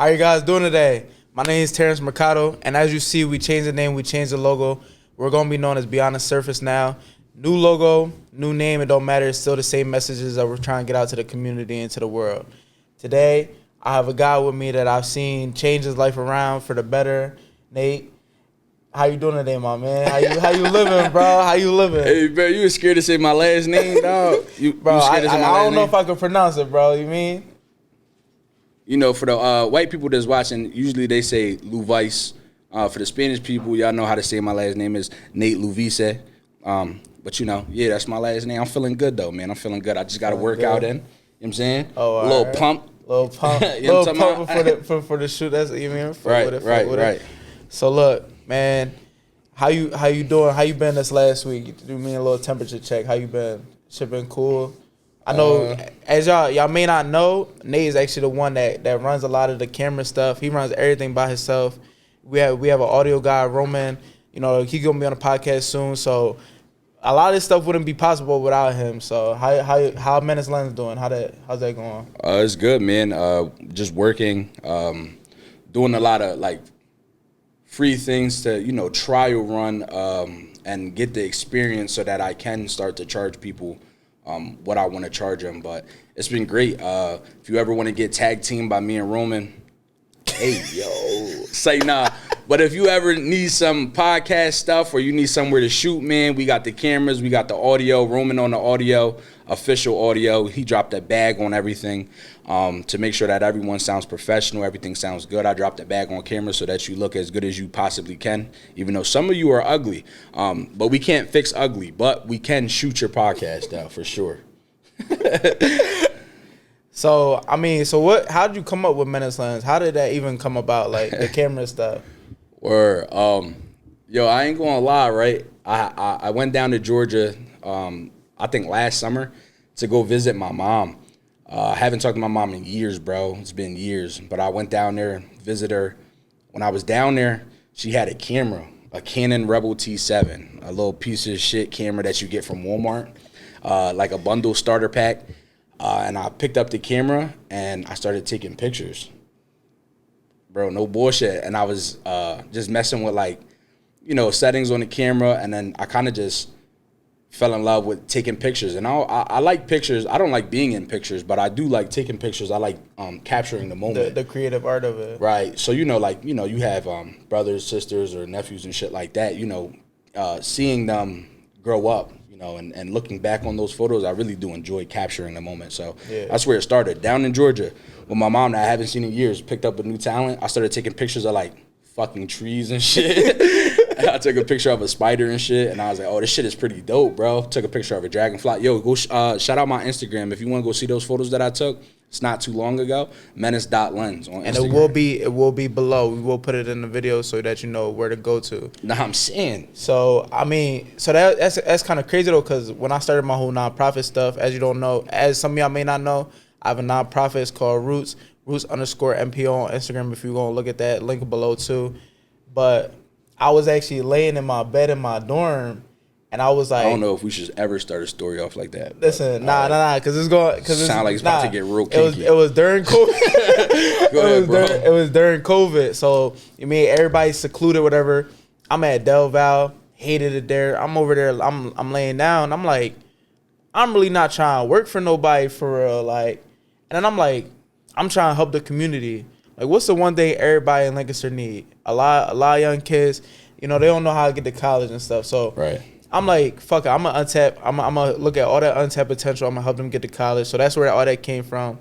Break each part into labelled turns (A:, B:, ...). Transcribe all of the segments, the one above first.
A: How you guys doing today? My name is Terrence Mercado, and as you see, we changed the name, we changed the logo. We're going to be known as Beyond the Surface now. New logo, new name, it don't matter. It's still the same messages that we're trying to get out to the community and to the world. Today, I have a guy with me that I've seen change his life around for the better. Nate, how you doing today, my man? How you living, bro? How you living?
B: Hey, bro, you was scared to say my last name, dog?
A: I don't know if I can pronounce it, bro. You mean?
B: You know, for the white people that's watching, usually they say Luvice. For the Spanish people, y'all know how to say my last name is Nate Luvice. But, you know, yeah, that's my last name. I'm feeling good, though, man. I'm feeling good. I just got to work out in. You know what I'm saying?
A: Oh,
B: a little pump.
A: Little pump for the shoot. That's what you mean?
B: Right.
A: So, look, man, how you doing? How you been this last week? You do me a little temperature check. How you been? Shit been cool? I know, as y'all may not know, Nate is actually the one that runs a lot of the camera stuff. He runs everything by himself. We have an audio guy, Roman. You know, he's gonna be on the podcast soon. So a lot of this stuff wouldn't be possible without him. So how Menace Lens doing? How's that going?
B: It's good, man. Just working, doing a lot of like free things to, you know, trial run and get the experience so that I can start to charge people what I want to charge them. But it's been great. If you ever want to get tag teamed by me and Roman, hey, yo, say nah. But if you ever need some podcast stuff or you need somewhere to shoot, man, we got the cameras, we got the audio, Roman on the audio, official audio. He dropped a bag on everything to make sure that everyone sounds professional, everything sounds good. I dropped a bag on camera so that you look as good as you possibly can, even though some of you are ugly. But we can't fix ugly, but we can shoot your podcast out for sure.
A: So, I mean, how did you come up with Menace Lens? How did that even come about, like, the camera stuff?
B: Or, yo, I ain't gonna lie, right? I went down to Georgia, I think last summer, to go visit my mom. I haven't talked to my mom in years, bro. It's been years. But I went down there, visit her. When I was down there, she had a camera, a Canon Rebel T7, a little piece of shit camera that you get from Walmart, like a bundle starter pack. And I picked up the camera and I started taking pictures. Bro, no bullshit. And I was just messing with, like, you know, settings on the camera. And then I kind of just fell in love with taking pictures. And I like pictures. I don't like being in pictures, but I do like taking pictures. I like capturing the moment.
A: The creative art of it.
B: Right. So, you know, like, you know, you have brothers, sisters, or nephews and shit like that. You know, seeing them grow up. And looking back on those photos, I really do enjoy capturing the moment. So That's where it started. Down in Georgia, with my mom that I haven't seen in years, picked up a new talent. I started taking pictures of, like, fucking trees and shit. I took a picture of a spider and shit, and I was like, oh, this shit is pretty dope, bro. Took a picture of a dragonfly. Yo, go shout out my Instagram. If you want to go see those photos that I took, it's not too long ago, menace.lens on Instagram.
A: And it will be below. We will put it in the video so that you know where to go to.
B: Nah, I'm saying.
A: So, I mean, that's kind of crazy, though, because when I started my whole nonprofit stuff, as you don't know, as some of y'all may not know, I have a nonprofit. It's called Roots_MPO on Instagram if you going to look at that. Link below, too. But I was actually laying in my bed in my dorm, and I was like,
B: I don't know if we should ever start a story off like that.
A: Listen, nah, because it's going.
B: Sound like it's about to get real kinky.
A: It was during COVID.
B: Go ahead, bro.
A: It was during COVID. So, you mean everybody's secluded, whatever. I'm at Del Val, hated it there. I'm over there. I'm laying down. I'm like, I'm really not trying to work for nobody for real. Like, and then I'm like, I'm trying to help the community. Like, what's the one thing everybody in Lancaster need? A lot of young kids, you know, they don't know how to get to college and stuff. So,
B: right.
A: I'm like, fuck it, I'm going to untap. I'm going to look at all that untapped potential. I'm going to help them get to college. So that's where all that came from.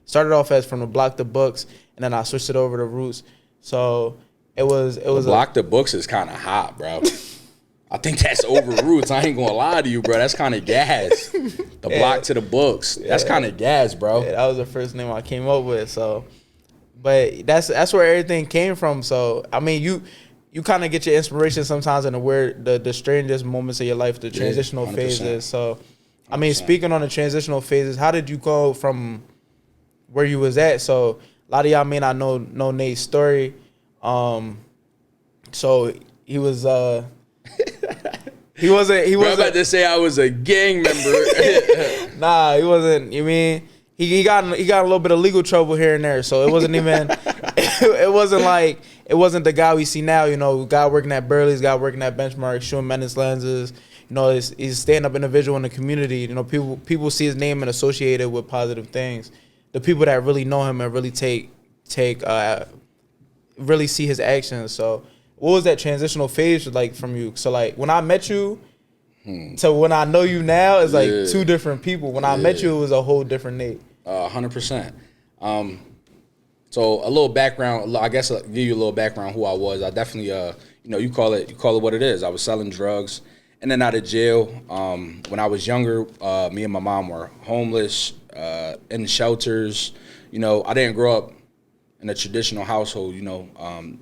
A: Started off as from the Block the Books, and then I switched it over to Roots. So it was
B: Block the Books is kind of hot, bro. I think that's over Roots. I ain't going to lie to you, bro. That's kind of gas. The Block to the Books. That's kind of gas, bro.
A: Yeah, that was the first name I came up with. So, but that's where everything came from. So, I mean, you kind of get your inspiration sometimes in the strangest moments of your life, the transitional phases. So, I mean, 100%. Speaking on the transitional phases, how did you go from where you was at? So, a lot of y'all may not know Nate's story. So he was he wasn't.
B: I'm about to say I was a gang member.
A: Nah, he wasn't. You mean he got a little bit of legal trouble here and there. So it wasn't even. it wasn't the guy we see now. You know, guy working at Burley's, guy working at Benchmark, shooting Menace lenses. You know, he's a stand-up individual in the community. You know, people see his name and associate it with positive things. The people that really know him and really really see his actions. So, what was that transitional phase like from you? So, like, when I met you to when I know you now, it's like two different people. When I met you, it was a whole different Nate.
B: 100%. So a little background, I guess I'll give you a little background who I was. I definitely, you call it what it is. I was selling drugs in and out of jail. When I was younger, me and my mom were homeless, in shelters. You know, I didn't grow up in a traditional household, didn't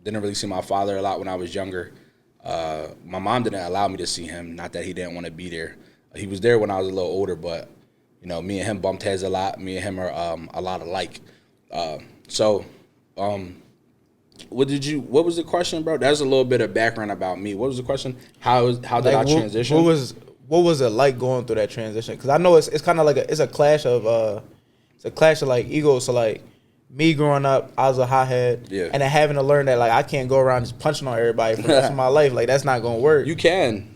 B: really see my father a lot when I was younger. My mom didn't allow me to see him, not that he didn't want to be there. He was there when I was a little older, but, me and him bumped heads a lot. Me and him are a lot alike. What was the question, bro? That's a little bit of background about me. What was the question? How did I transition?
A: What was it like going through that transition? Because I know it's kind of like a clash of like egos. So like me growing up, I was a hothead, and then having to learn that like I can't go around just punching on everybody for the rest of my life. Like that's not gonna work.
B: You can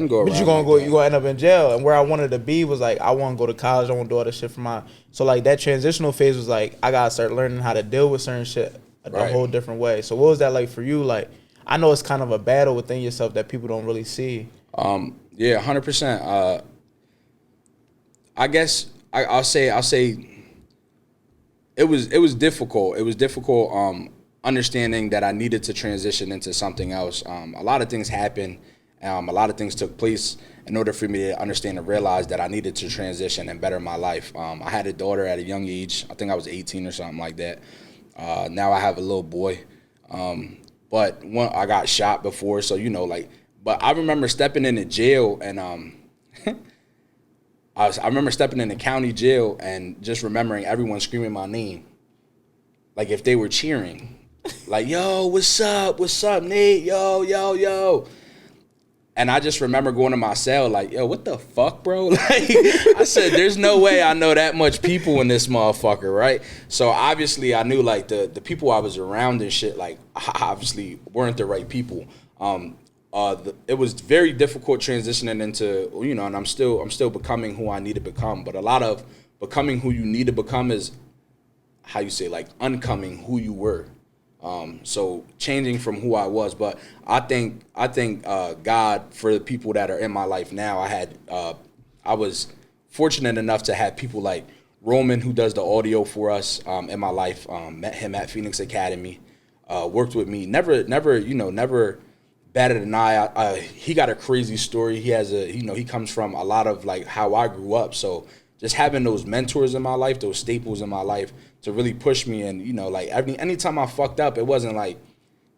B: go around.
A: But you're gonna end up in jail. And where I wanted to be was like I want to go to college. I want to do all this shit for my. So like that transitional phase was like I gotta start learning how to deal with certain shit a whole different way. So what was that like for you? Like I know it's kind of a battle within yourself that people don't really see.
B: 100%. I guess I'll say it was difficult. It was difficult understanding that I needed to transition into something else. A lot of things happened. A lot of things took place in order for me to understand and realize that I needed to transition and better my life. I had a daughter at a young age. I think I was 18 or something like that. Now I have a little boy. But I got shot before, so but I remember stepping into jail and I remember stepping in the county jail and just remembering everyone screaming my name. Like if they were cheering. Like, yo, what's up, Nate? Yo. And I just remember going to my cell like, yo, what the fuck, bro? Like, I said, there's no way I know that much people in this motherfucker, right? So obviously I knew like the people I was around and shit, like obviously weren't the right people. It was very difficult transitioning into, and I'm still becoming who I need to become. But a lot of becoming who you need to become is how you say like uncoming who you were. So changing from who I was, but I thank God for the people that are in my life now. I was fortunate enough to have people like Roman, who does the audio for us, in my life. Met him at Phoenix Academy, worked with me. Never batted an eye. He got a crazy story. He has he comes from a lot of like how I grew up. So just having those mentors in my life, those staples in my life, to really push me. And anytime I fucked up, it wasn't like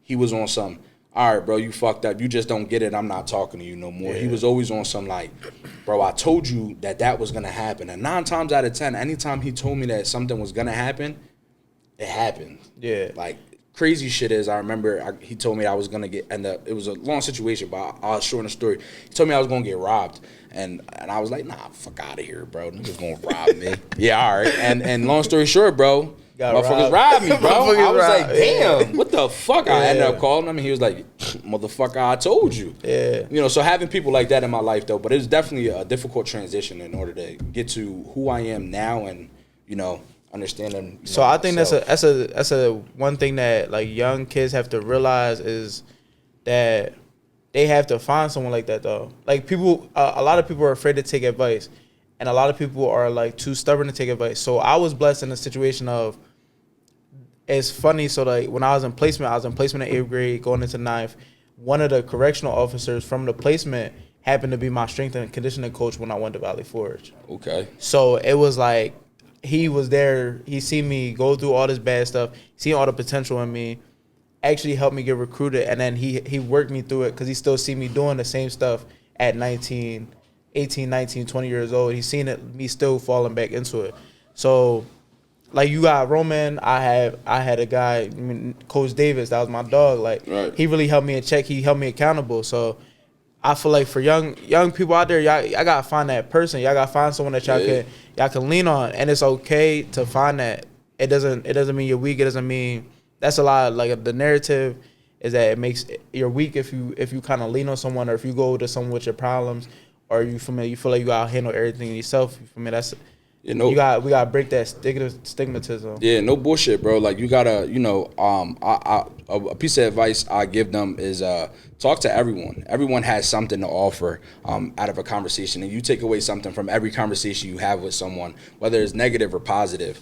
B: he was on some, all right, bro, you fucked up, you just don't get it, I'm not talking to you no more. He was always on some like, bro, I told you that was gonna happen. And 9 times out of 10, anytime he told me that something was gonna happen, it happened. Like crazy shit is, I remember he told me I was gonna get, and it was a long situation, but I'll shorten the story. He told me I was gonna get robbed, and I was like, nah, fuck out of here, bro. Niggas gonna rob me. Yeah, all right. And long story short, bro, motherfuckers robbed me, bro. I was like, damn, what the fuck? I ended up calling him, and he was like, motherfucker, I told you. So having people like that in my life, though, but it was definitely a difficult transition in order to get to who I am now, and understanding.
A: So I think that's a one thing that like young kids have to realize is that they have to find someone like that though. Like people, a lot of people are afraid to take advice, and a lot of people are like too stubborn to take advice. So I was blessed in a situation of, it's funny. So like when I was in placement in 8th grade, going into 9th. One of the correctional officers from the placement happened to be my strength and conditioning coach when I went to Valley Forge.
B: Okay.
A: So it was like, he was there. He seen me go through all this bad stuff, seen all the potential in me, actually helped me get recruited, and then he worked me through it because he still see me doing the same stuff at 18, 19, 20 years old. He's seen me still falling back into it. So, like you got Roman, I had a guy, Coach Davis, that was my dog. Like He really helped me in check. He held me accountable. So I feel like for young people out there, y'all gotta find that person. Y'all gotta find someone that y'all can lean on, and it's okay to find that. It doesn't mean you're weak. It doesn't mean that's a lot. Like the narrative is that it makes you're weak if you kind of lean on someone, or if you go to someone with your problems, or you feel like you gotta handle everything yourself. You feel me? That's we gotta break that stigmatism.
B: Yeah, no bullshit, bro. Like you gotta, a piece of advice I give them is talk to everyone. Everyone has something to offer out of a conversation, and you take away something from every conversation you have with someone, whether it's negative or positive.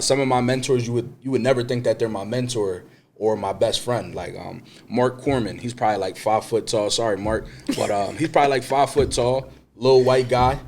B: Some of my mentors, you would never think that they're my mentor or my best friend. Like Mark Corman, he's probably like 5 foot tall. Sorry, Mark, but he's probably like 5 foot tall, little white guy.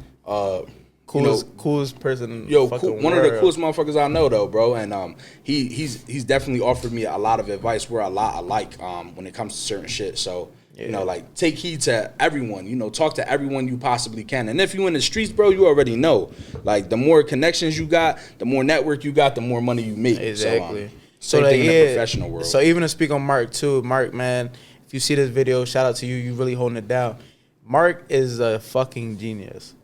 A: Coolest person in
B: the
A: fucking
B: one
A: world.
B: of the coolest motherfuckers I know though, bro. And he's definitely offered me a lot of advice. We're a lot alike when it comes to certain shit. So like take heed to everyone. Talk to everyone you possibly can. And if you in the streets, bro, you already know. Like the more connections you got, the more network you got, the more money you make.
A: Exactly.
B: Same thing in the professional world.
A: So even to speak on Mark too, Mark, man, if you see this video, shout out to you. You really holding it down. Mark is a fucking genius.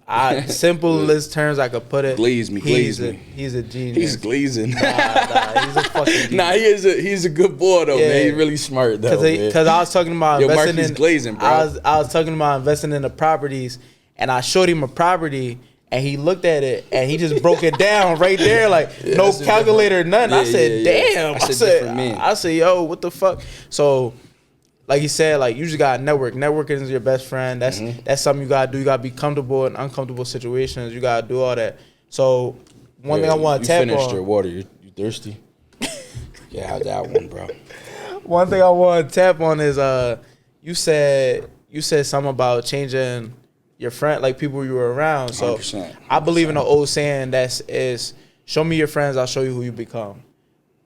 A: Simplest terms I could put it.
B: Glaze me.
A: He's a genius.
B: He's glazing.
A: He's a fucking genius.
B: He's a good boy though, man. He's really smart though.
A: Because I was talking about investing in
B: glazing, bro.
A: I was talking about investing in the properties, and I showed him a property, and he looked at it, and he just broke it down right there, like no calculator, nothing. I said, damn. I said, yo, what the fuck? So, like he said, like you just gotta network. Networking is your best friend. That's something you gotta do. You gotta be comfortable in uncomfortable situations. You gotta do all that. So one thing I want to tap on.
B: You finished your water. You thirsty? Yeah, have that one, bro.
A: One thing I want to tap on is you said something about changing your friend, like people you were around. So
B: 100%.
A: I believe in the old saying is show me your friends, I'll show you who you become.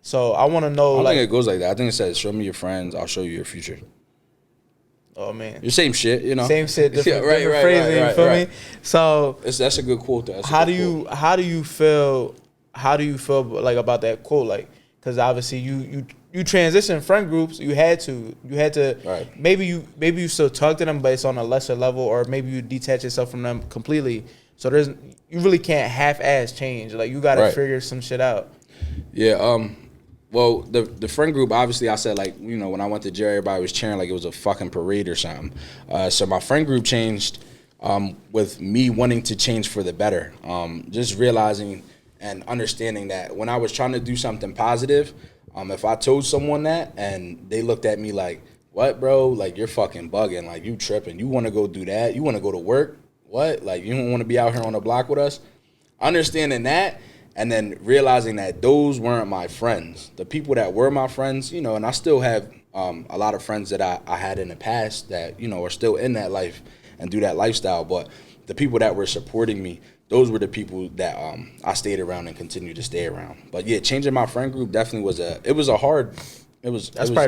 A: So I want to know.
B: I don't think it goes like that. I think it says, "Show me your friends, I'll show you your future."
A: Oh man,
B: your same shit,
A: Same shit, different phrasing. You feel me? So
B: that's a good quote.
A: How do you feel like about that quote? Like, because obviously you transitioned friend groups. You had to.
B: Right.
A: Maybe you still talk to them, but it's on a lesser level, or maybe you detach yourself from them completely. So you really can't half-ass change. Like you got to figure some shit out.
B: Yeah. Well, the friend group, obviously, I said, like, when I went to Jerry, everybody was cheering like it was a fucking parade or something. So my friend group changed with me wanting to change for the better. Just realizing and understanding that when I was trying to do something positive, if I told someone that and they looked at me like, what, bro? Like, you're fucking bugging. Like, you tripping. You want to go do that? You want to go to work? What? Like, you don't want to be out here on the block with us? Understanding that. And then realizing that those weren't my friends. The people that were my friends, and I still have a lot of friends that I had in the past that, are still in that life and do that lifestyle. But the people that were supporting me, those were the people that I stayed around and continue to stay around. But yeah, changing my friend group definitely was hard. That's probably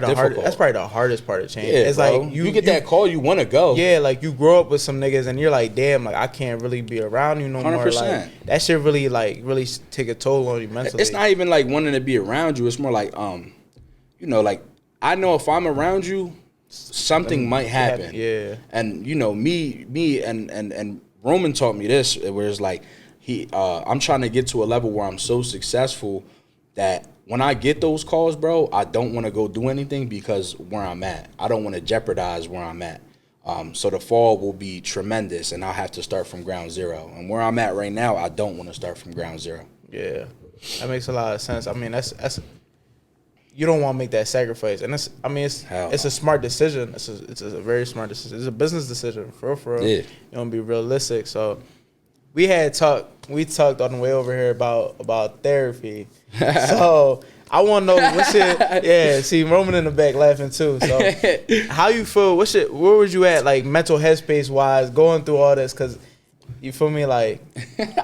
A: the hardest part of change.
B: Yeah,
A: it's
B: bro.
A: like
B: you get that call, you want to go.
A: Yeah, like you grow up with some niggas and you're like, damn, like I can't really be around you no
B: 100%.
A: more. Like that shit really take a toll on you mentally.
B: It's not even like wanting to be around you. It's more like like I know if I'm around you, something might happen.
A: Yeah.
B: And me and Roman taught me this, where it's like I'm trying to get to a level where I'm so successful that when I get those calls, bro, I don't want to go do anything because where I'm at. I don't want to jeopardize where I'm at. So the fall will be tremendous, and I'll have to start from ground zero. And where I'm at right now, I don't want to start from ground zero.
A: Yeah, that makes a lot of sense. I mean, that's you don't want to make that sacrifice, and it's a smart decision. It's a very smart decision. It's a business decision, for real.
B: Yeah.
A: You want to be realistic. So we talked on the way over here about therapy. So I want to know what shit. Yeah, see Roman in the back laughing too. So how you feel? Where was you at, like mental headspace wise, going through all this? Cause you feel me, like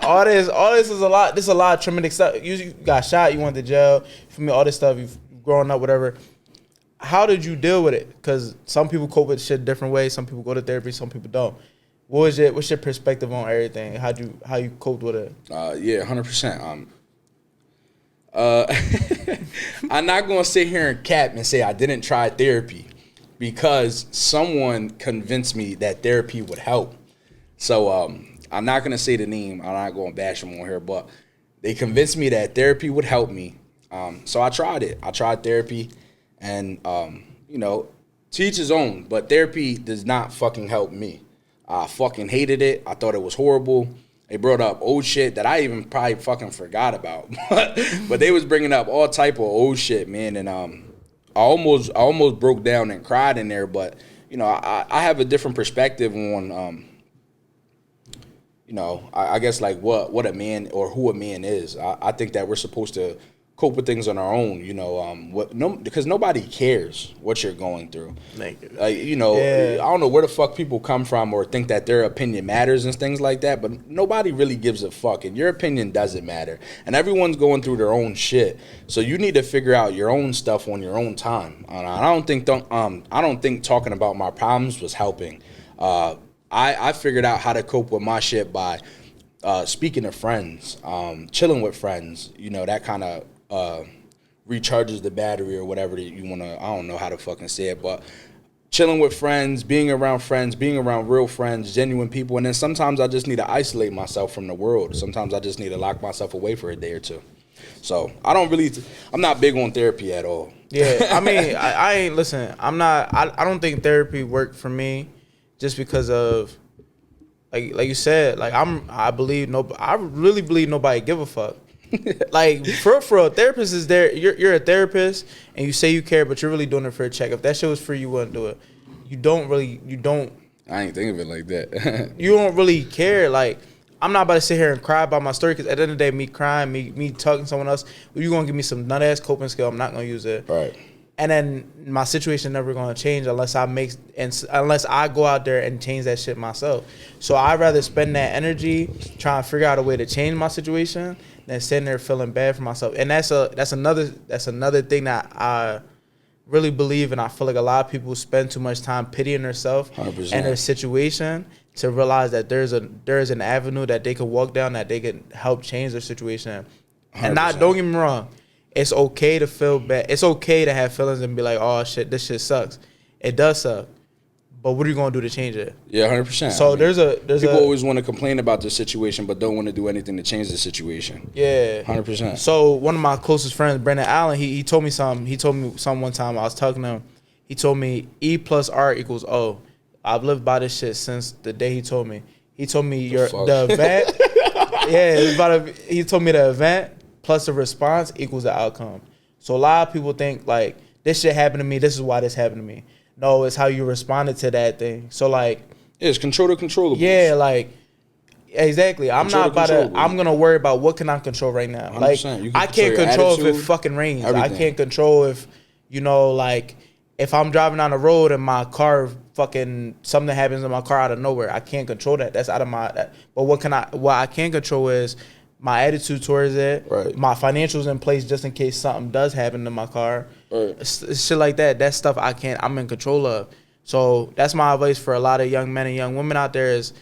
A: all this is a lot. This is a lot of traumatic stuff. You got shot. You went to jail. You feel me? All this stuff. You've grown up, whatever. How did you deal with it? Cause some people cope with shit different ways. Some people go to therapy. Some people don't. What's your perspective on everything? How you coped with it?
B: Yeah, 100%. I'm not gonna sit here and cap and say I didn't try therapy because someone convinced me that therapy would help. So I'm not gonna say the name. I'm not gonna bash them on here, but they convinced me that therapy would help me. So I tried it. I tried therapy, and you know, to each his own. But therapy does not fucking help me. I fucking hated it. I thought it was horrible. They brought up old shit that I even probably fucking forgot about. But they was bringing up all type of old shit, man. And I almost broke down and cried in there. But you know, I have a different perspective on you know, I guess like what a man or who a man is. I think that we're supposed to cope with things on our own, you know, because nobody cares what you're going through. You know, I don't know where the fuck people come from or think that their opinion matters and things like that, but nobody really gives a fuck, and your opinion doesn't matter. And everyone's going through their own shit, so you need to figure out your own stuff on your own time. I don't think talking about my problems was helping. I figured out how to cope with my shit by speaking to friends, chilling with friends, you know, that kind of recharges the battery or whatever that you want to, I don't know how to fucking say it, but chilling with friends, being around real friends, genuine people. And then sometimes I just need to isolate myself from the world. Sometimes I just need to lock myself away for a day or two. So I'm not big on therapy at all.
A: Yeah, I mean, I ain't, listen, I don't think therapy worked for me just because of, like you said, like I really believe nobody give a fuck. Like for a therapist is there. You're a therapist and you say you care, but you're really doing it for a check. If that shit was free, you wouldn't do it. You don't.
B: I ain't think of it like that.
A: You don't really care. Like I'm not about to sit here and cry about my story, because at the end of the day, me crying, me talking to someone else, you gonna give me some nut ass coping skill, I'm not gonna use it.
B: Right.
A: And then my situation never gonna change unless I go out there and change that shit myself. So I'd rather spend that energy trying to figure out a way to change my situation than sitting there feeling bad for myself. And that's another thing that I really believe, and I feel like a lot of people spend too much time pitying themselves
B: 100%.
A: and their situation to realize that there's an avenue that they could walk down, that they can help change their situation. 100%. And don't get me wrong, it's okay to feel bad. It's okay to have feelings and be like, oh shit, this shit sucks. It does suck. But what are you gonna do to change it?
B: Yeah, 100%.
A: So people
B: always want to complain about the situation, but don't want to do anything to change the situation.
A: Yeah,
B: 100%.
A: So one of my closest friends, Brandon Allen, he told me something. He told me something one time. I was talking to him. He told me E plus R equals O. I've lived by this shit since the day he told me. He told me the event. Yeah, he told me the event plus the response equals the outcome. So a lot of people think like, this shit happened to me, this is why this happened to me. No, it's how you responded to that thing. So like,
B: it's control the controllables.
A: Yeah, like exactly. I'm gonna worry about what can I control right now. Like I can't control if it fucking rains. Everything. I can't control if, you know, like if I'm driving down the road and my car fucking something happens in my car out of nowhere. I can't control that. That's out of my. But what I can control is my attitude towards it.
B: Right.
A: My financials in place just in case something does happen to my car.
B: Right.
A: It's shit like that. That stuff I'm in control of. So that's my advice for a lot of young men and young women out there is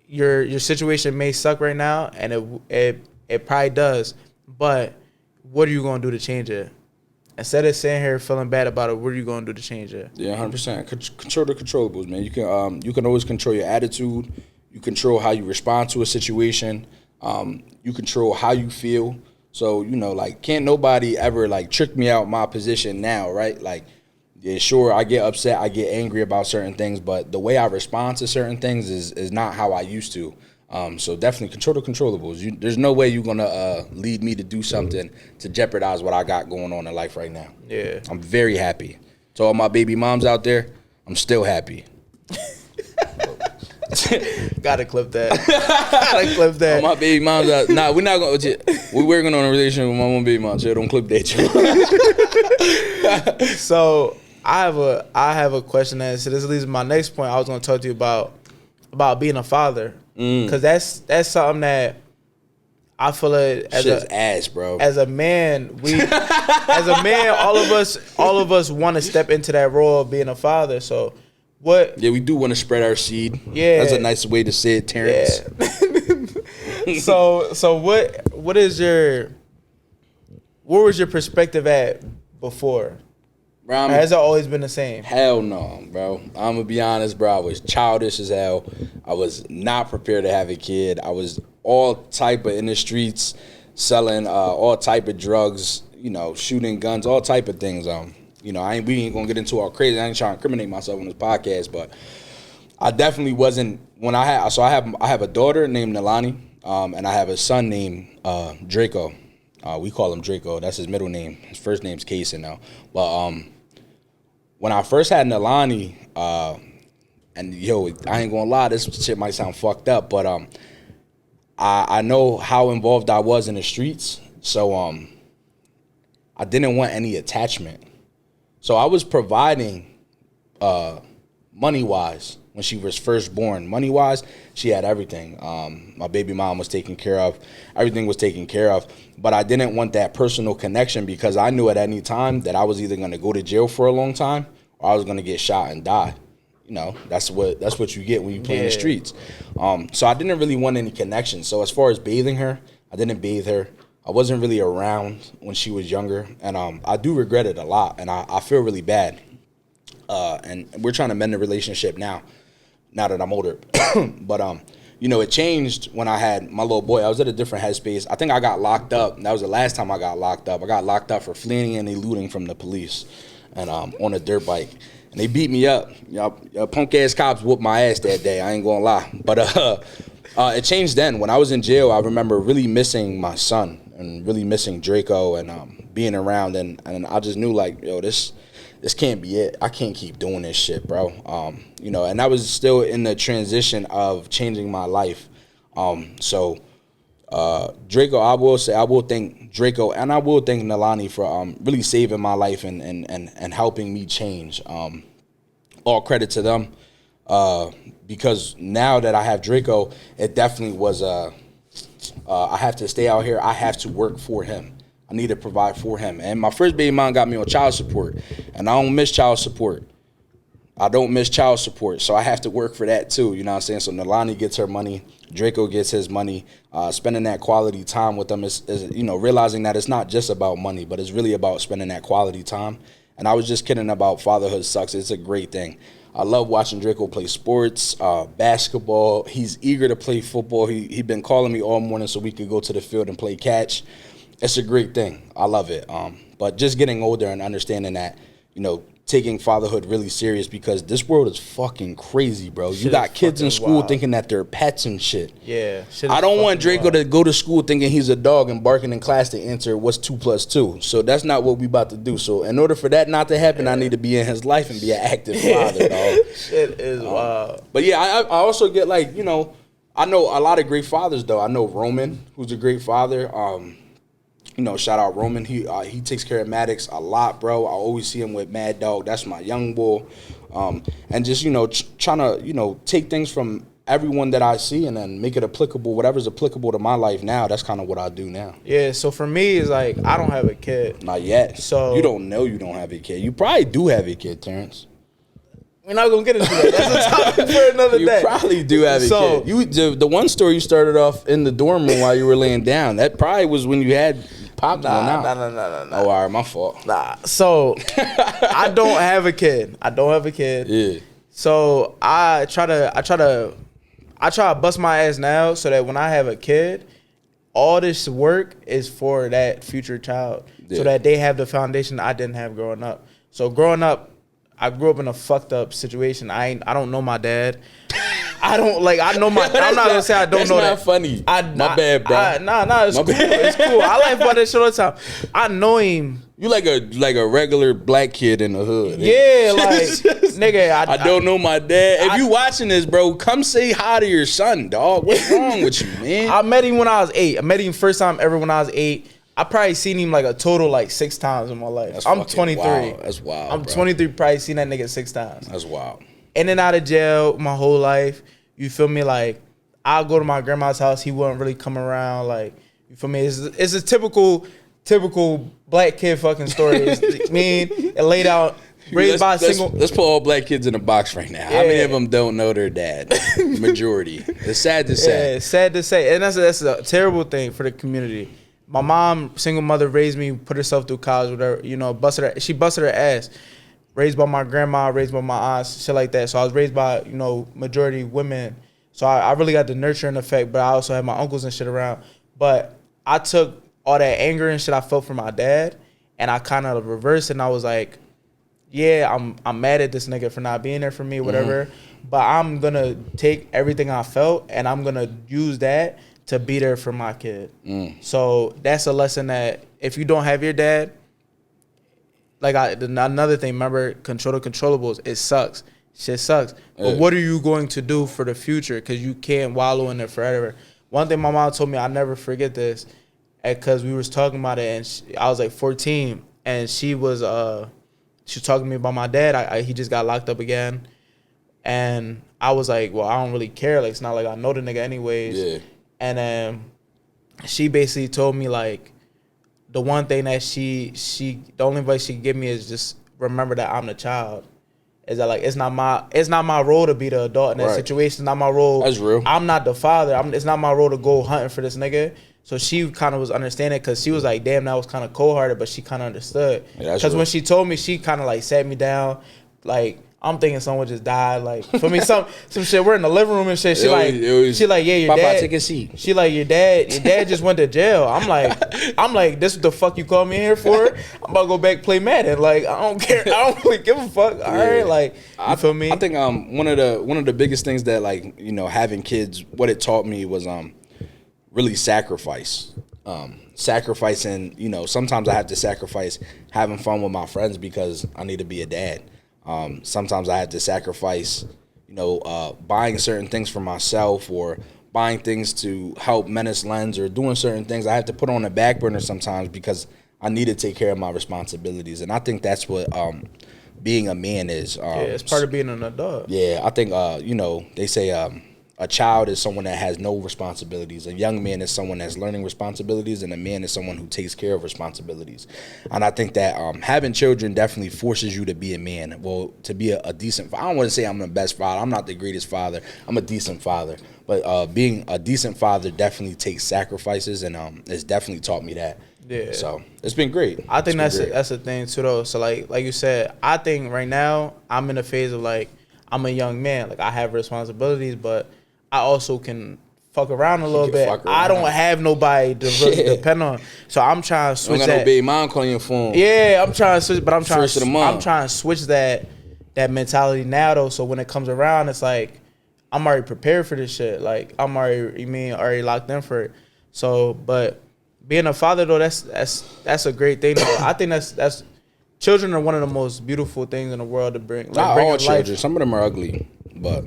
A: your situation may suck right now, and it probably does, but what are you gonna do to change it? Instead of sitting here feeling bad about it, what are you gonna do to change it?
B: Yeah, 100%. Control the controllables, man. You can always control your attitude. You control how you respond to a situation. You control how you feel. So, you know, like, can't nobody ever, like, trick me out my position now, right? Like, yeah, sure, I get upset, I get angry about certain things, but the way I respond to certain things is not how I used to. So definitely control the controllables. There's no way you're going to lead me to do something to jeopardize what I got going on in life right now.
A: Yeah.
B: I'm very happy. To all my baby moms out there, I'm still happy.
A: Gotta clip that.
B: All my baby moms out. Nah, we're not going to. We're working on a relationship with my one baby mom, so don't clip that.
A: So I have a question so this leads to my next point. I was going to talk to you about being a father. Because that's something that I feel like
B: ass, bro.
A: As a man, all of us want to step into that role of being a father. So what?
B: Yeah, we do want to spread our seed.
A: Yeah,
B: that's a nice way to say it, Terrence.
A: Yeah. So what was your perspective at before? Bro, has it always been the same?
B: Hell no, bro. I'm going to be honest, bro. I was childish as hell. I was not prepared to have a kid. I was all type of in the streets, selling all type of drugs, shooting guns, all type of things. We ain't gonna get into all crazy. I ain't trying to incriminate myself on this podcast, but I definitely wasn't when I have a daughter named Nalani, and I have a son named Draco. We call him Draco. That's his middle name. His first name's Kason now. But when I first had Nalani, and I ain't gonna lie, this shit might sound fucked up, but I know how involved I was in the streets, so I didn't want any attachment. So I was providing money-wise when she was first born. Money-wise, she had everything. My baby mom was taken care of. Everything was taken care of. But I didn't want that personal connection because I knew at any time that I was either going to go to jail for a long time or I was going to get shot and die. That's what you get when you play in the streets. So I didn't really want any connection. So as far as bathing her, I didn't bathe her. I wasn't really around when she was younger. And I do regret it a lot. And I feel really bad. And we're trying to mend the relationship now that I'm older. But, it changed when I had my little boy. I was at a different headspace. I think I got locked up. That was the last time I got locked up. I got locked up for fleeing and eluding from the police and on a dirt bike. And they beat me up. Y'all punk-ass cops whooped my ass that day. I ain't gonna lie. But it changed then. When I was in jail, I remember really missing my son and really missing Draco and being around. And I just knew, this can't be it. I can't keep doing this shit, bro. And I was still in the transition of changing my life. So Draco, I will thank Draco and I will thank Nalani for really saving my life and helping me change. All credit to them. Because now that I have Draco, it definitely was I have to stay out here. I have to work for him. I need to provide for him. And my first baby mom got me on child support. And I don't miss child support. So I have to work for that too. You know what I'm saying? So Nalani gets her money. Draco gets his money. Spending that quality time with them is realizing that it's not just about money, but it's really about spending that quality time. And I was just kidding about fatherhood sucks. It's a great thing. I love watching Draco play sports, basketball. He's eager to play football. He been calling me all morning so we could go to the field and play catch. It's a great thing. I love it. But just getting older and understanding that, taking fatherhood really serious because this world is fucking crazy, bro. You got kids in school thinking that they're pets and shit.
A: Yeah.
B: I don't want Draco to go to school thinking he's a dog and barking in class to answer what's 2 + 2. So that's not what we about to do. So in order for that not to happen, I need to be in his life and be an active father, dog.
A: Shit is wild.
B: But yeah, I also get I know a lot of great fathers though. I know Roman, who's a great father. Shout out Roman. He takes care of Maddox a lot, bro. I always see him with Mad Dog. That's my young boy. And just, trying to, take things from everyone that I see and then make it applicable, whatever's applicable to my life now. That's kind of what I do now.
A: Yeah, so for me, it's like, I don't have a kid.
B: Not yet.
A: So
B: you don't know you don't have a kid. You probably do have a kid, Terrence.
A: We're not going to get into that. That's a topic for another day.
B: You probably do have a kid. The one story you started off in the dorm room while you were laying down, that probably was when you had popped one out.
A: Nah.
B: Oh, all right, my fault.
A: Nah, so I don't have a kid.
B: Yeah.
A: So I try to bust my ass now so that when I have a kid, all this work is for that future child, so that they have the foundation I didn't have growing up. So growing up, I grew up in a fucked up situation. I don't know my dad. I know my. I'm not gonna say I don't know that.
B: That's not funny. My bad, bro.
A: It's cool. It's cool. I laugh about that shit all the time. I know him.
B: You like a regular black kid in the hood.
A: Yeah, nigga.
B: I don't know my dad. If you watching this, bro, come say hi to your son, dog. What's wrong with you, man?
A: I met him when I was 8. I met him first time ever when I was 8. I probably seen him a total 6 times in my life. I'm 23.
B: Wild. That's wild.
A: I'm 23. Probably seen that nigga 6 times.
B: That's wild.
A: In and out of jail my whole life. You feel me? I'll go to my grandma's house. He wouldn't really come around. You feel me? It's a typical black kid fucking story. It's mean and laid out. Raised by a single.
B: Let's put all black kids in a box right now. Yeah. How many of them don't know their dad? Majority. It's sad to say.
A: Yeah, it's sad to say, and that's a terrible thing for the community. My mom, single mother, raised me, put herself through college, whatever. She busted her ass. Raised by my grandma, raised by my aunts, shit like that. So I was raised by, majority women. So I really got the nurturing effect, but I also had my uncles and shit around. But I took all that anger and shit I felt from my dad, and I kind of reversed, and I was like, yeah, I'm mad at this nigga for not being there for me, whatever. But I'm gonna take everything I felt and I'm gonna use that to be there for my kid. So that's a lesson that if you don't have your dad, like another thing, remember, control the controllables. It sucks. Shit sucks. But what are you going to do for the future? Because you can't wallow in it forever. One thing my mom told me, I'll never forget this, because we was talking about it, and I was like 14, and she was talking to me about my dad. He just got locked up again, and I was like, well, I don't really care. Like, it's not like I know the nigga anyways.
B: Yeah.
A: And then she basically told me, like, the one thing that the only advice she could give me is just remember that I'm the child. Is that, like, it's not my role to be the adult in that situation. It's not my role.
B: That's real.
A: I'm not the father. It's not my role to go hunting for this nigga. So she kind of was understanding, because she was like, damn, that was kind of cold-hearted, but she kind of understood. Because when she told me, she kind of like sat me down, like, I'm thinking someone just died, like, for me, some shit. We're in the living room and shit. She like, yeah, your
B: Papa,
A: dad.
B: take a seat.
A: She like, your dad just went to jail. I'm like, this is the fuck you called me here for? I'm about to go back play Madden. Like, I don't care. I don't really give a fuck. All right, like, you feel me?
B: I think one of the biggest things that, like, you know, having kids, what it taught me was really sacrifice. Sacrificing, you know, sometimes I have to sacrifice having fun with my friends because I need to be a dad. Sometimes I have to sacrifice, you know, buying certain things for myself, or buying things to help Menace Lens, or doing certain things I have to put on the back burner sometimes because I need to take care of my responsibilities. And I think that's what being a man is.
A: It's part of being an adult.
B: Yeah, I think, you know, they say a child is someone that has no responsibilities. A young man is someone that's learning responsibilities, and a man is someone who takes care of responsibilities. And I think that having children definitely forces you to be a man. Well, to be a decent father. I don't want to say I'm the best father. I'm not the greatest father. I'm a decent father. But being a decent father definitely takes sacrifices, and it's definitely taught me that. Yeah. So it's been great.
A: I think that's the thing too, though. So like you said, I think right now I'm in a phase of, like, I'm a young man. Like, I have responsibilities, but I also can fuck around a little bit. I don't have nobody to really depend on. So I'm trying to switch that.
B: You don't got no baby mom calling your phone.
A: Yeah, I'm trying to switch, but I'm trying to switch that mentality now, though. So when it comes around, it's like, I'm already prepared for this shit. Like, I'm already locked in for it. So, but being a father, though, that's a great thing, though. I think that's children are one of the most beautiful things in the world to bring. Like,
B: not all children. Some of them are ugly, but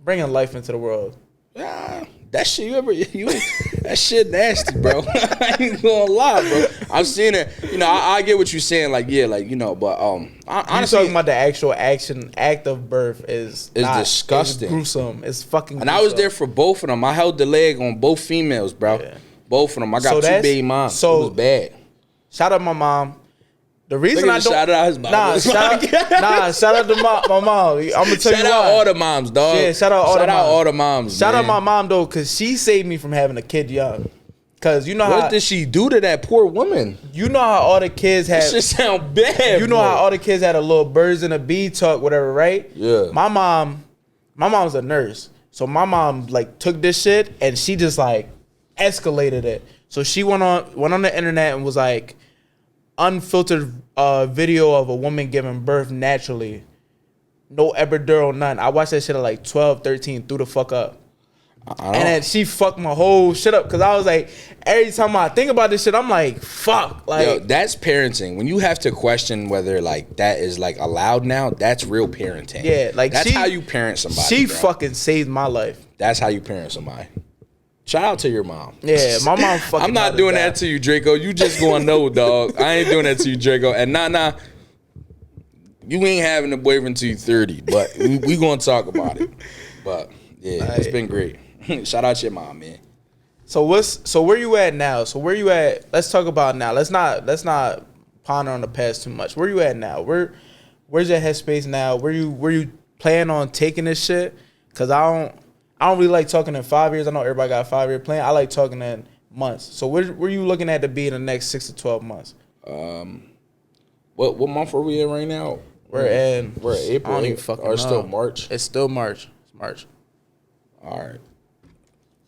A: bringing life into the world.
B: Yeah, that shit that shit nasty, bro. I ain't gonna lie, bro. I've seen it. You know, I get what you're saying. Like, yeah, like, you know, but honestly,
A: talking about the actual act of birth is
B: disgusting.
A: It's gruesome. It's fucking.
B: And I was there for both of them. I held the leg on both females, bro. Yeah. Both of them. I got 2 baby moms. So it was bad.
A: Shout out my mom. The reason I don't
B: shout out his mom.
A: Shout out to my mom. I'm gonna tell you why.
B: Shout out all the moms, dog.
A: Yeah, shout out all the moms. Shout
B: out
A: my mom, though, because she saved me from having a kid young. Cause you know
B: what did she do to that poor woman?
A: You know how all the kids had.
B: That shit sound bad.
A: You know how all the kids had a little birds and a bee talk, whatever, right?
B: Yeah.
A: My mom's a nurse, so my mom, like, took this shit and she just, like, escalated it. So she went on the internet and was like, unfiltered video of a woman giving birth naturally, no epidural, none. I watched that shit at like 12, 13, threw the fuck up. And then she fucked my whole shit up, because I was like, every time I think about this shit, I'm like, fuck. Like,
B: yo, that's parenting. When you have to question whether, like, that is, like, allowed now, that's real parenting.
A: Yeah, like,
B: that's how you parent somebody.
A: She fucking saved my life.
B: That's how you parent somebody. Shout out to your mom.
A: Yeah, my mom fucking.
B: I'm not doing that to you, Draco. You just gonna know, dog. I ain't doing that to you, Draco. And nah, you ain't having a boyfriend until you 30. But we gonna talk about it. But yeah, it's been great. Shout out to your mom, man.
A: So where you at now? So where you at? Let's talk about now. Let's not ponder on the past too much. Where you at now? Where's your headspace now? Where you plan on taking this shit? Cause I don't really like talking in 5 years. I know everybody got a 5-year plan. I like talking in months. So where you looking at to be in the next 6 to 12 months?
B: What month are we in right now?
A: We're in
B: April.
A: I don't even fucking know.
B: Still March?
A: It's still March. It's March.
B: All right.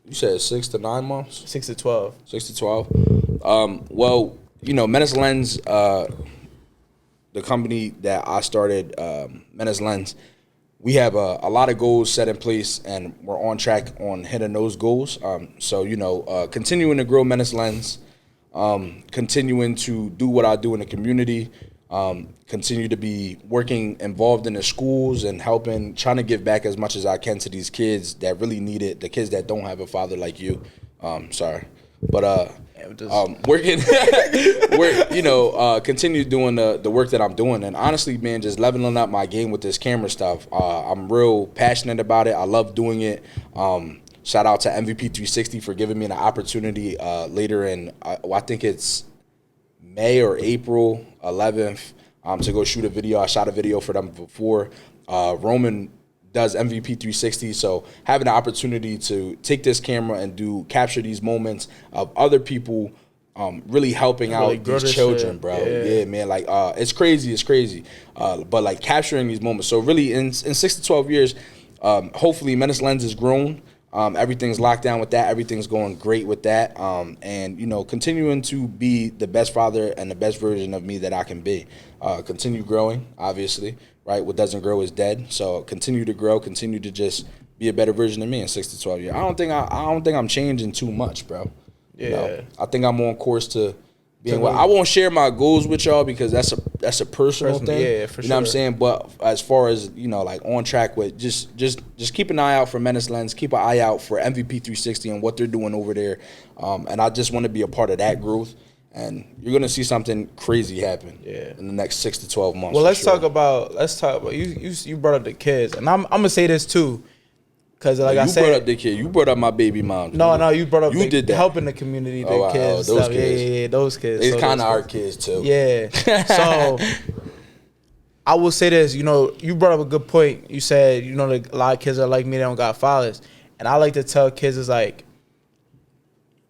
B: You said 6 to 9 months?
A: 6 to 12.
B: 6 to 12. Well, Menace Lens, the company that I started, Menace Lens, we have a lot of goals set in place, and we're on track on hitting those goals. So, continuing to grow Menace Lens, continuing to do what I do in the community, continue to be working involved in the schools and trying to give back as much as I can to these kids that really need it, the kids that don't have a father like you. Sorry. But working, continue doing the work that I'm doing, and honestly, man, just leveling up my game with this camera stuff. I'm real passionate about it. I love doing it. Shout out to MVP 360 for giving me an opportunity later in, I think it's May or April 11th, to go shoot a video. I shot a video for them before. Roman does MVP 360, so having the opportunity to take this camera and capture these moments of other people really helping out these children, bro. Yeah, man, like it's crazy. But like capturing these moments. So really in 6 to 12 years, hopefully Menace Lens has grown. Everything's locked down with that. Everything's going great with that. And continuing to be the best father and the best version of me that I can be. Continue growing, obviously. Right, what doesn't grow is dead. So continue to grow, continue to just be a better version of me in 6 to 12 years. I don't think I'm changing too much, bro.
A: Yeah,
B: I think I'm on course to being well. I won't share my goals with y'all because that's a personal thing.
A: Yeah, for sure.
B: You know what I'm saying? But as far as like on track with just keep an eye out for Menace Lens, keep an eye out for MVP 360 and what they're doing over there. And I just want to be a part of that growth. And you're gonna see something crazy happen in the next 6 to 12 months.
A: Well, let's talk about you brought up the kids, and I'm gonna say this too, because like I said,
B: you brought up the kid. You brought up my baby mom.
A: No, you brought up
B: did that.
A: helping the community, the kids,
B: those
A: stuff.
B: kids.
A: Yeah, those kids.
B: It's kind of our kids too.
A: Yeah. So I will say this. You brought up a good point. You said a lot of kids are like me. They don't got fathers, and I like to tell kids is like,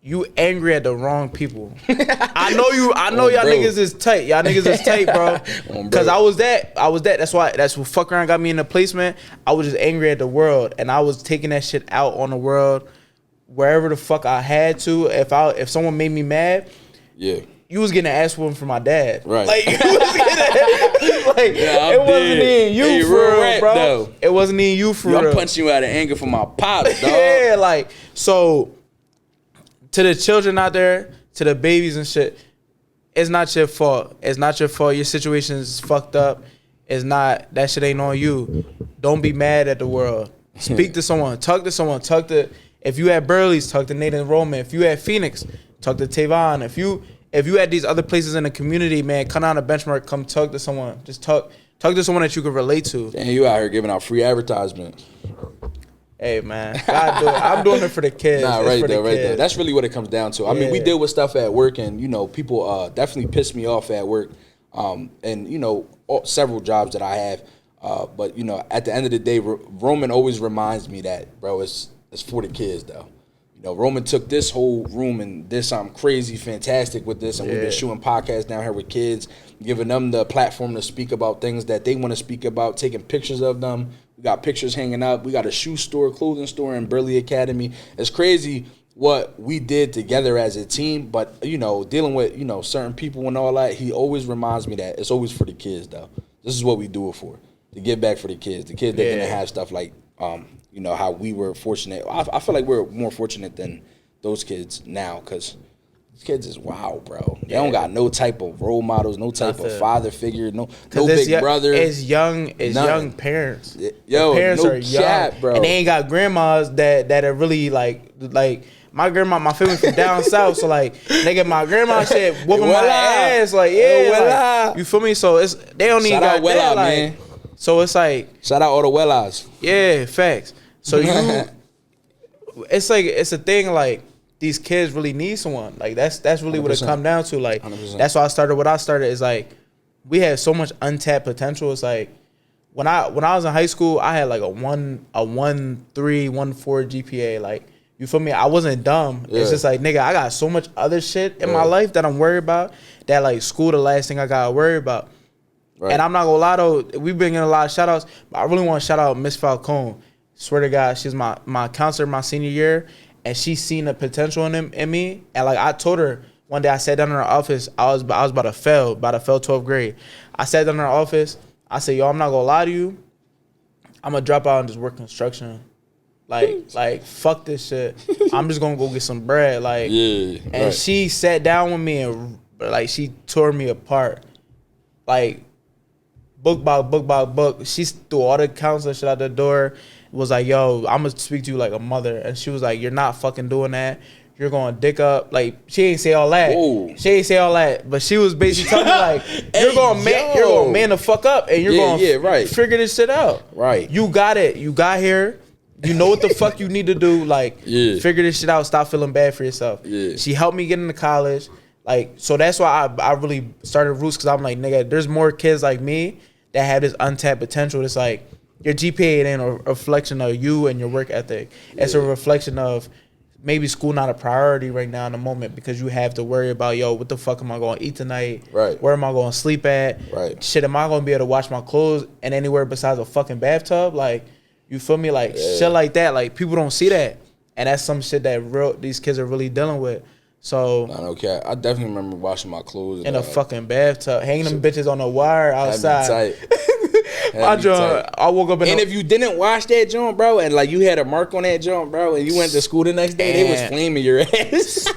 A: you angry at the wrong people. I know y'all
B: bro.
A: niggas is tight. Y'all niggas is tight, bro. Cause I was that. That's what fuck around got me in the placement. I was just angry at the world, and I was taking that shit out on the world wherever the fuck I had to. If someone made me mad,
B: yeah,
A: you was getting an ass whooping from my dad.
B: Right.
A: Like, you was getting, it wasn't even you for real, bro. Though. It wasn't even you for real.
B: I'm punching you out of anger for my pops, dog.
A: Yeah, like so. To the children out there, to the babies and shit, it's not your fault. It's not your fault. Your situation is fucked up. It's not. That shit ain't on you. Don't be mad at the world. Speak to someone. Talk to someone. If you at Burley's, talk to Nathan Roman. If you at Phoenix, talk to Tavon. If you at these other places in the community, man, come down to Benchmark. Come talk to someone. Just talk to someone that you can relate to.
B: Damn, you out here giving out free advertisements.
A: Hey, man, I'm doing it for the kids.
B: Nah, right there. That's really what it comes down to. I mean, we deal with stuff at work, and people definitely piss me off at work, and several jobs that I have. But at the end of the day, Roman always reminds me that, bro, it's for the kids though. Roman took this whole room and did something crazy, fantastic with this, and we've been shooting podcasts down here with kids, giving them the platform to speak about things that they want to speak about, taking pictures of them. We got pictures hanging up. We got a shoe store, clothing store in Burley Academy. It's crazy what we did together as a team, but, dealing with, certain people and all that, he always reminds me that it's always for the kids, though. This is what we do it for, to give back for the kids. The kids that didn't have stuff like, how we were fortunate. I feel like we're more fortunate than those kids now, because these kids is wild, bro. They don't got no type of role models, no type of father figure, no big brother.
A: It's young parents.
B: Yo,
A: the parents
B: no
A: are young,
B: cap, bro.
A: and they ain't got grandmas that are really like my grandma. My family from down south, so like nigga, my grandma shit whooping my ass, like like, you feel me? So they don't even got that, like, man. So it's like
B: shout out all the Wellas.
A: Yeah, facts. So it's a thing like. These kids really need someone. Like that's really 100%. What it come down to. Like 100%. That's why I started. What I started is like we had so much untapped potential. It's like when I was in high school, I had like a 1.3, 1.4 GPA. Like you feel me? I wasn't dumb. Yeah. It's just like nigga, I got so much other shit in my life that I'm worried about. That like school the last thing I gotta worry about. Right. And I'm not gonna lie though, we've been getting a lot of shout outs. But I really want to shout out Miss Falcone. Swear to God, she's my counselor my senior year. And she seen the potential in me. And like I told her One day I sat down in her office. I was about to fail 12th grade. I sat down in her office. I said, yo, I'm not gonna lie to you. I'm gonna drop out and just work construction. Like fuck this shit. I'm just gonna go get some bread. Like,
B: yeah,
A: and she sat down with me and like she tore me apart. Like book by book by book. She threw all the counseling shit out the door. Was like, yo, I'm gonna speak to you like a mother. And she was like, you're not fucking doing that. You're going to dick up. Like, she ain't say all that.
B: Whoa.
A: She ain't say all that. But she was basically telling me, like, you're going to man the fuck up. And you're going to figure this shit out.
B: Right.
A: You got it. You got here. You know what the fuck you need to do. Like, figure this shit out. Stop feeling bad for yourself. Yeah. She helped me get into college. Like, so that's why I really started Roots, because I'm like, nigga, there's more kids like me that have this untapped potential. It's like, your GPA ain't a reflection of you and your work ethic. It's a reflection of maybe school not a priority right now in the moment, because you have to worry about, yo, what the fuck am I going to eat tonight?
B: Right.
A: Where am I going to sleep at?
B: Right.
A: Shit, am I going to be able to wash my clothes and anywhere besides a fucking bathtub? Like, you feel me? Like, shit like that. Like, people don't see that. And that's some shit that these kids are really dealing with. So,
B: okay, I definitely remember washing my clothes
A: in a fucking bathtub, hanging them bitches on a wire outside. My joint, I woke up
B: and if you didn't wash that joint, bro, and like you had a mark on that joint, bro, and you went to school the next day, they was flaming your ass.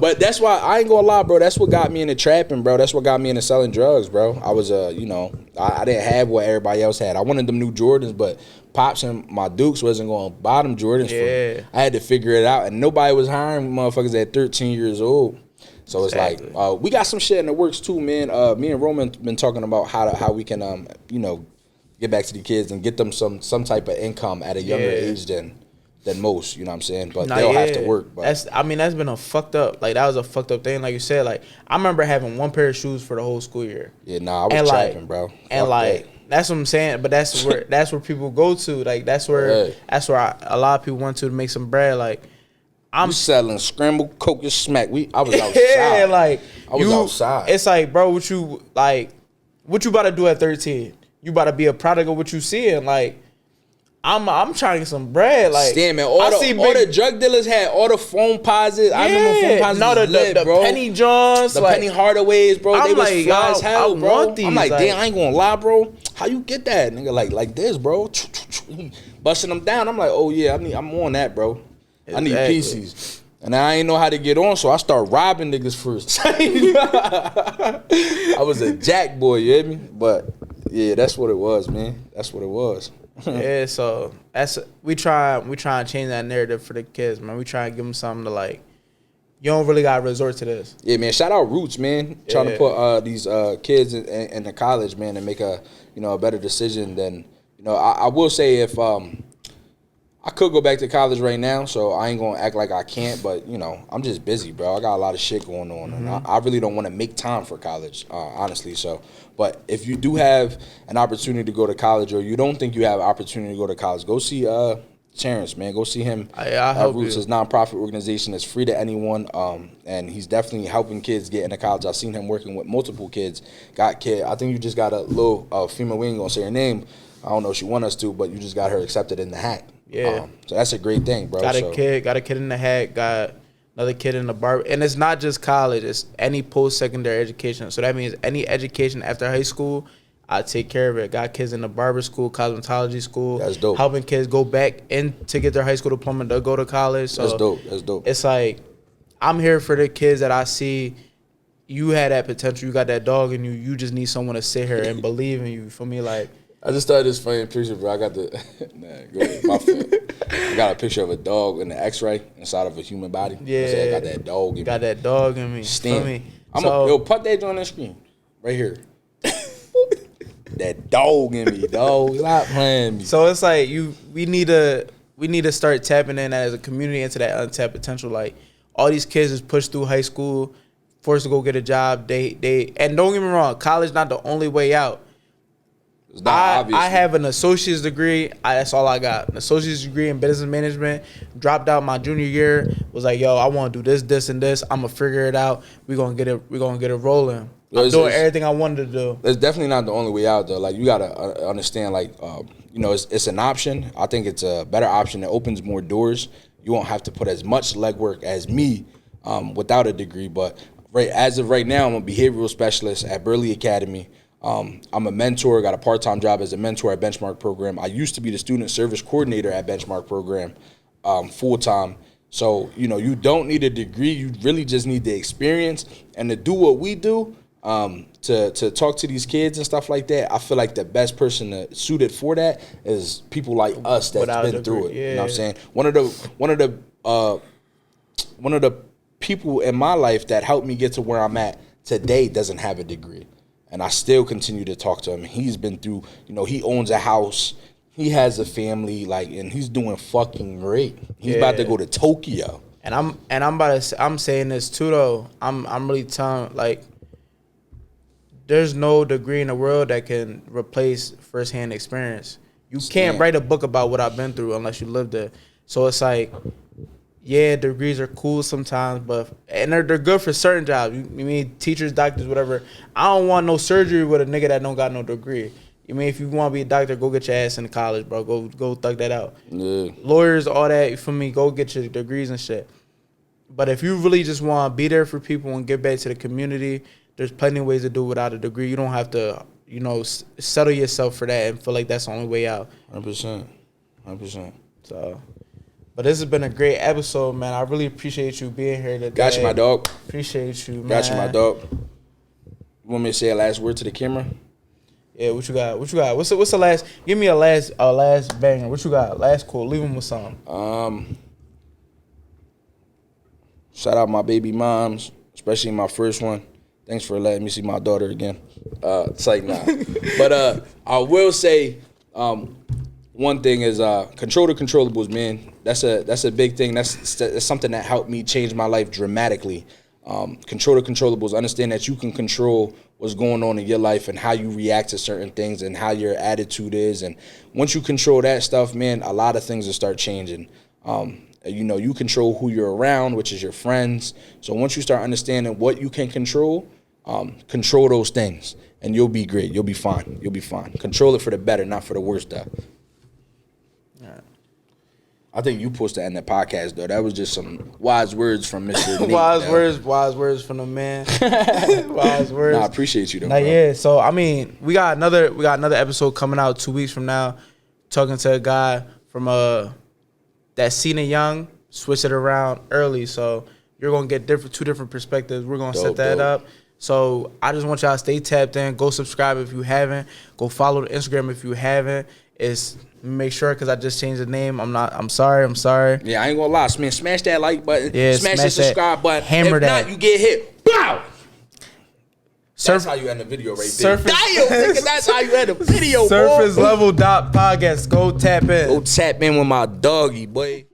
B: But that's why I ain't gonna lie, bro. That's what got me into trapping, bro. That's what got me into selling drugs, bro. I was I didn't have what everybody else had. I wanted them new Jordans, but Pops and my Dukes wasn't going to buy them Jordans for me. I had to figure it out, and nobody was hiring motherfuckers at 13 years old. So it's like we got some shit in the works too, man. Me and Roman been talking about how we can get back to the kids and get them some type of income at a younger age than most. You know what I'm saying? But they'll have to work. But
A: that's been a fucked up. Like, that was a fucked up thing. Like you said, like I remember having one pair of shoes for the whole school year.
B: Yeah, I was trapping, bro.
A: And like that's what I'm saying. But that's where people go to. Like that's where a lot of people went to make some bread. Like, I'm
B: selling scrambled coke and smack. I was outside.
A: Like
B: I was outside.
A: It's like, bro, what you about to do at 13? You about to be a product of what you seeing. Like, I'm trying to get some bread. Like,
B: damn, man, all the drug dealers had all the phone posits. I remember phone posits
A: the Penny Johns,
B: the Penny Hardaways, bro. They was fly as hell, bro. I'm like, damn, I ain't gonna lie, bro. How you get that, nigga? Like this, bro. Busting them down. I'm like, oh yeah, I'm on that, bro. I need PCs. And I ain't know how to get on, so I start robbing niggas first. I was a jack boy, you hear me? But yeah, that's what it was, man. That's what it was.
A: Yeah, so we try and change that narrative for the kids, man. We try and give them something to, like, you don't really gotta resort to this.
B: Yeah, man. Shout out Roots, man. Trying to put these kids in the college, man, and make a better decision than I will say if I could go back to college right now, so I ain't gonna act like I can't, but I'm just busy, bro. I got a lot of shit going on, and I really don't want to make time for college, honestly. So, but if you do have an opportunity to go to college, or you don't think you have an opportunity to go to college, go see Terrence, man. Go see him.
A: I'll help
B: Roots, his nonprofit organization, is free to anyone, and he's definitely helping kids get into college. I've seen him working with multiple kids. I think you just got a little female. We ain't gonna say her name. I don't know if she want us to, but you just got her accepted in the hack.
A: Yeah,
B: so that's a great thing, bro.
A: Got a kid in the hack, got another kid in the bar, and it's not just college; it's any post-secondary education. So that means any education after high school, I take care of it. Got kids in the barber school, cosmetology school.
B: That's dope.
A: Helping kids go back in to get their high school diploma to go to college. So
B: That's dope.
A: It's like I'm here for the kids that I see. You had that potential. You got that dog in you. You just need someone to sit here and believe in you. For me, like.
B: I just started this funny picture, bro. I got the go ahead, my fault. I got a picture of a dog in the X-ray inside of a human body.
A: Yeah,
B: I got that dog in me.
A: Got that dog in me.
B: Stamp. Put that on the screen right here. That dog in me, dog. Stop playing me.
A: So it's like we need to start tapping in as a community into that untapped potential. Like, all these kids is pushed through high school, forced to go get a job. They and don't get me wrong, college not the only way out. I have an associate's degree. That's all I got. An associate's degree in business management. Dropped out my junior year. Was like, yo, I want to do this, and this. I'm gonna figure it out. We're gonna get it rolling. I'm doing everything I wanted to do.
B: It's definitely not the only way out, though. Like, you gotta understand, like, it's an option. I think it's a better option. It opens more doors. You won't have to put as much legwork as me. without a degree. But as of right now, I'm a behavioral specialist at Burley Academy. I'm a mentor, got a part-time job as a mentor at Benchmark Program. I used to be the student service coordinator at Benchmark Program full-time. So, you don't need a degree. You really just need the experience. And to do what we do, to talk to these kids and stuff like that, I feel like the best person suited for that is people like us that's been through it. Yeah. You know what I'm saying? One of the people in my life that helped me get to where I'm at today doesn't have a degree. And I still continue to talk to him. He's been through, he owns a house. He has a family, and he's doing fucking great. He's about to go to Tokyo.
A: And I'm saying this too though. I'm really telling, there's no degree in the world that can replace firsthand experience. You can't write a book about what I've been through unless you lived it. So it's degrees are cool sometimes, and they're good for certain jobs. You mean teachers, doctors, whatever. I don't want no surgery with a nigga that don't got no degree. You mean if you want to be a doctor, go get your ass into college, bro. Go thug that out. Yeah. Lawyers, all that, you feel me? Go get your degrees and shit. But if you really just want to be there for people and give back to the community, there's plenty of ways to do it without a degree. You don't have to, settle yourself for that and feel like that's the only way out.
B: 100%.
A: So, but this has been a great episode, man. I really appreciate you being here today.
B: Got you, my dog.
A: Appreciate you, man.
B: Got you, my dog. You want me to say a last word to the camera?
A: Yeah, what you got? What's the last? Give me a last banger. What you got? Last quote. Leave them with something.
B: Shout out my baby moms, especially my first one. Thanks for letting me see my daughter again. It's like, nah. But I will say one thing is control the controllables, man. That's a big thing. That's something that helped me change my life dramatically. Control the controllables. Understand that you can control what's going on in your life and how you react to certain things and how your attitude is. And once you control that stuff, man, a lot of things will start changing. You control who you're around, which is your friends. So once you start understanding what you can control those things, and you'll be great. You'll be fine. Control it for the better, not for the worse, though. All right. I think you supposed to end the podcast, though. That was just some wise words from Mr. Nate.
A: Wise words from the man. Wise words.
B: Nah, I appreciate you, though.
A: Bro. Yeah. So we got another episode coming out 2 weeks from now, talking to a guy from that seen it young, switch it around early. So you're gonna get two different perspectives. We're gonna set that up. So I just want y'all to stay tapped in. Go subscribe if you haven't. Go follow the Instagram if you haven't. Make sure, because I just changed the name. I'm sorry.
B: Yeah, I ain't gonna lie, man. Smash that like button.
A: Yeah,
B: smash the subscribe button.
A: Hammer that.
B: If not, you get hit. Bow! That's how you end the video right there. Damn, nigga, that's how you end the video,
A: Surface Level Podcast. Go tap in.
B: Go tap in with my doggy, boy.